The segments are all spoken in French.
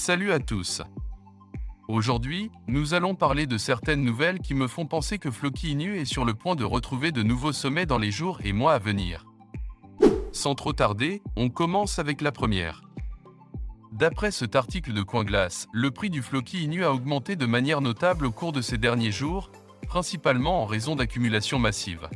Salut à tous. Aujourd'hui, nous allons parler de certaines nouvelles qui me font penser que Floki Inu est sur le point de retrouver de nouveaux sommets dans les jours et mois à venir. Sans trop tarder, on commence avec la première. D'après cet article de CoinGlass, le prix du Floki Inu a augmenté de manière notable au cours de ces derniers jours, principalement en raison d'accumulation massive.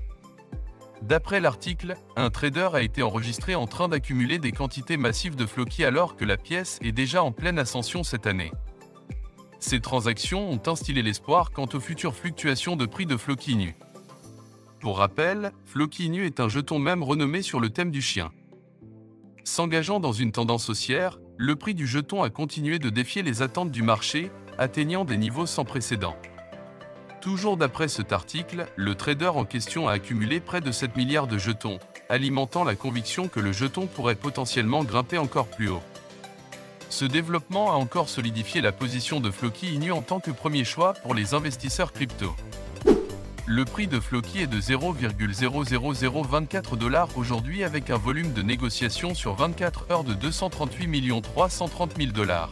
D'après l'article, un trader a été enregistré en train d'accumuler des quantités massives de Floki alors que la pièce est déjà en pleine ascension cette année. Ces transactions ont instillé l'espoir quant aux futures fluctuations de prix de Floki Inu. Pour rappel, Floki Inu est un jeton même renommé sur le thème du chien. S'engageant dans une tendance haussière, le prix du jeton a continué de défier les attentes du marché, atteignant des niveaux sans précédent. Toujours d'après cet article, le trader en question a accumulé près de 7 milliards de jetons, alimentant la conviction que le jeton pourrait potentiellement grimper encore plus haut. Ce développement a encore solidifié la position de Floki Inu en tant que premier choix pour les investisseurs crypto. Le prix de Floki est de 0,00024 $ aujourd'hui avec un volume de négociation sur 24 heures de 238 330 000 $.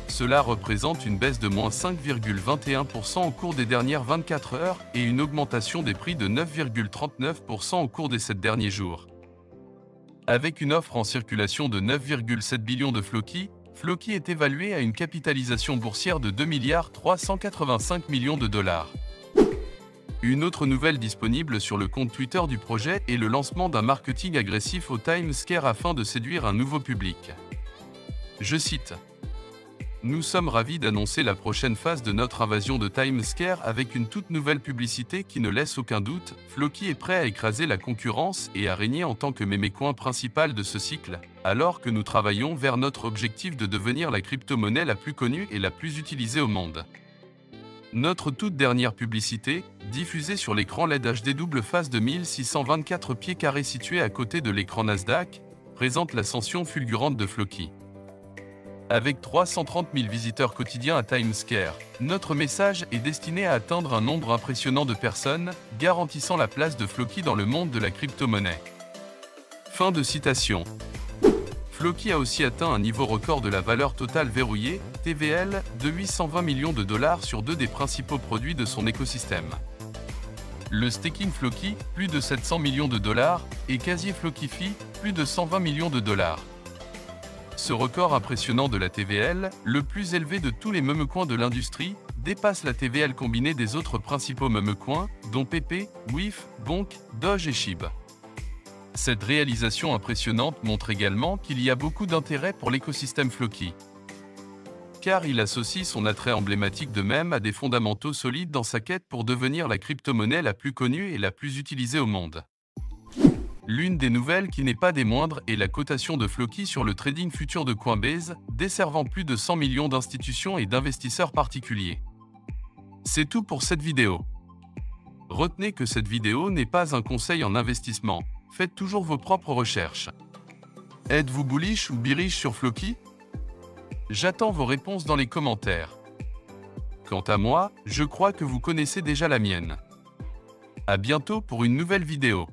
Cela représente une baisse de moins 5,21% au cours des dernières 24 heures et une augmentation des prix de 9,39% au cours des 7 derniers jours. Avec une offre en circulation de 9,7 billions de Floki, Floki est évalué à une capitalisation boursière de 2,385 milliards de $. Une autre nouvelle disponible sur le compte Twitter du projet est le lancement d'un marketing agressif au Times Square afin de séduire un nouveau public. Je cite: nous sommes ravis d'annoncer la prochaine phase de notre invasion de Times Square avec une toute nouvelle publicité qui ne laisse aucun doute. Floki est prêt à écraser la concurrence et à régner en tant que mémécoin principal de ce cycle, alors que nous travaillons vers notre objectif de devenir la crypto-monnaie la plus connue et la plus utilisée au monde. Notre toute dernière publicité, diffusée sur l'écran LED HD double face de 1624 pieds carrés situé à côté de l'écran Nasdaq, présente l'ascension fulgurante de Floki. Avec 330 000 visiteurs quotidiens à Times Square, notre message est destiné à atteindre un nombre impressionnant de personnes, garantissant la place de Floki dans le monde de la crypto-monnaie. Fin de citation. Floki a aussi atteint un niveau record de la valeur totale verrouillée, TVL, de 820 millions de $ sur deux des principaux produits de son écosystème. Le staking Floki, plus de 700 millions de $, et Casier Flokifi, plus de 120 millions de $. Ce record impressionnant de la TVL, le plus élevé de tous les memecoins de l'industrie, dépasse la TVL combinée des autres principaux memecoins, dont PP, WIF, Bonk, Doge et SHIB. Cette réalisation impressionnante montre également qu'il y a beaucoup d'intérêt pour l'écosystème Floki, car il associe son attrait emblématique de mème à des fondamentaux solides dans sa quête pour devenir la crypto-monnaie la plus connue et la plus utilisée au monde. L'une des nouvelles qui n'est pas des moindres est la cotation de Floki sur le trading futur de Coinbase, desservant plus de 100 millions d'institutions et d'investisseurs particuliers. C'est tout pour cette vidéo. Retenez que cette vidéo n'est pas un conseil en investissement, faites toujours vos propres recherches. Êtes-vous bullish ou bearish sur Floki? J'attends vos réponses dans les commentaires. Quant à moi, je crois que vous connaissez déjà la mienne. À bientôt pour une nouvelle vidéo.